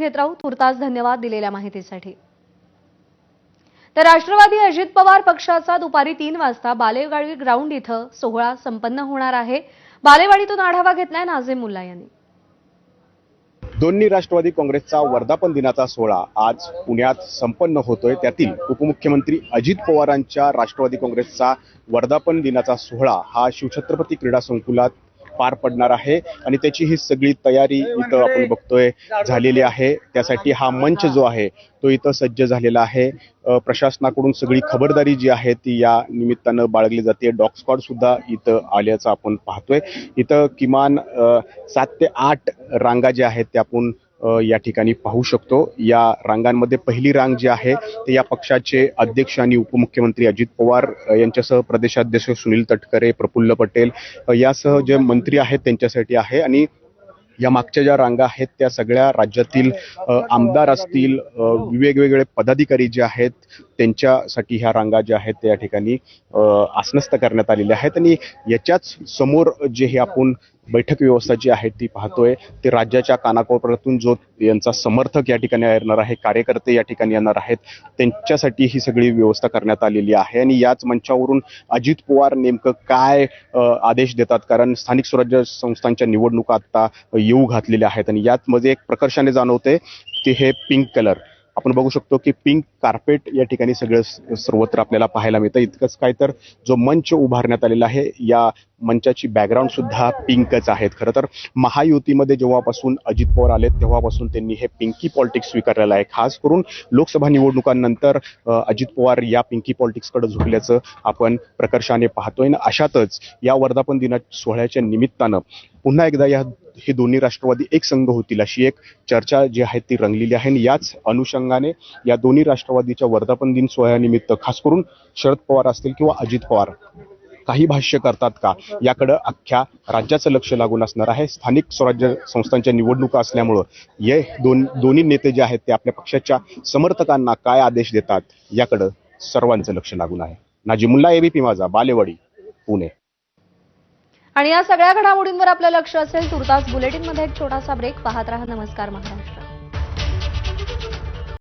घेत राहू। तुर्तास धन्यवाद दिलेल्या माहितीसाठी। तर राष्ट्रवादी अजित पवार पक्षाचा दुपारी 3 वाजता बालेवाडी ग्राउंड इथं सोहळा संपन्न होणार आहे। बालेवाडीतून आढावा घेतलाय नाझीम मुल्ला यांनी। दोन्ही राष्ट्रवादी काँग्रेसचा वर्धापन दिनाचा सोहळा आज पुण्यात संपन्न होतोय। त्यातील उपमुख्यमंत्री अजित पवारांच्या राष्ट्रवादी काँग्रेसचा वर्धापन दिनाचा सोहळा हा शिवछत्रपती क्रीडा संकुलात पार पडणार आहे आणि त्याची ही सगळी तयारी इथं आपण बघतोय झालेली आहे। त्यासाठी हा मंच जो आहे तो इथं सज्ज झालेला आहे। प्रशासनाकडून सगळी खबरदारी जी आहे ती या निमित्तानं बाळगली जाते। डॉग स्क्वॉड सुद्धा इथं आल्याचं आपण पाहतोय। इथं किमान 7 ते 8 रांगा ज्या आहेत त्या आपण या ठिकाणी पाहू शकतो। या रांगांमध्ये पहिली रांग जी आहे ते या पक्षाचे अध्यक्ष आणि उपमुख्यमंत्री अजित पवार यांच्यासह प्रदेशाध्यक्ष सुनील तटकरे, प्रफुल्ल पटेल यासह जे मंत्री आहेत त्यांच्यासाठी आहे आणि या मागच्या ज्या रांगा आहेत त्या सगळ्या राज्यातील आमदार असतील, वेगवेगळे पदाधिकारी जे आहेत त्यांच्यासाठी ह्या रांगा ज्या आहेत त्या ठिकाणी आसनस्थ करण्यात आलेल्या आहेत। आणि याच्याच समोर जे हे आपण बैठक व्यवस्था जी आहे ती पाहतोय ते राज्याच्या कानाकोपऱ्यातून जो यांचा समर्थक या ठिकाणी येणार आहे, कार्यकर्ते या ठिकाणी येणार आहेत त्यांच्यासाठी ही सगळी व्यवस्था करण्यात आलेली आहे। आणि याच मंचावरून अजित पवार नेमकं काय आदेश देतात, कारण स्थानिक स्वराज्य संस्थांच्या निवडणुका आता येऊ घातलेल्या आहेत आणि यामध्ये एक प्रकर्षाने जाणवते की हे पिंक कलर आपण बघू शकतो की पिंक कार्पेट या ठिकाणी सगळं सर्वत्र आपल्याला पाहायला मिळतं। इतकंच काय तर जो मंच उभारण्यात आलेला आहे या मंचाची बॅकग्राऊंड सुद्धा पिंकच आहेत। खरं तर महायुतीमध्ये जेव्हापासून अजित पवार आले तेव्हापासून त्यांनी हे पिंकी पॉलिटिक्स स्वीकारलेलं आहे। खास करून लोकसभा निवडणुकांनंतर अजित पवार या पिंकी पॉलिटिक्सकडे झुकल्याचं आपण प्रकर्षाने पाहतोय। अशातच या वर्धापन दिना सोहळ्याच्या निमित्तानं पुन्हा एकदा हे दोन्ही राष्ट्रवादी एक संघ होतील अशी एक चर्चा जी आहे ती रंगलेली आहे। आणि याच अनुषंगाने या दोन्ही राष्ट्रवादीच्या वर्धापन दिन सोहळ्यानिमित्त खास करून शरद पवार असतील किंवा अजित पवार काही भाष्य करतात का याकडे अख्ख्या राज्याचं लक्ष लागून असणार आहे। स्थानिक स्वराज्य संस्थांच्या निवडणुका असल्यामुळं हे दोन्ही नेते जे आहेत ते आपल्या पक्षाच्या समर्थकांना काय आदेश देतात याकडे सर्वांचं लक्ष लागून आहे। नाझीम मुल्ला, एबीपी माझा, बालेवाडी, पुणे। आणि या सगळ्या घडामोडींवर आपलं लक्ष असेल। तुर्तास बुलेटिनमध्ये एक छोटासा ब्रेक पाहत रहा। नमस्कार महाराष्ट्र।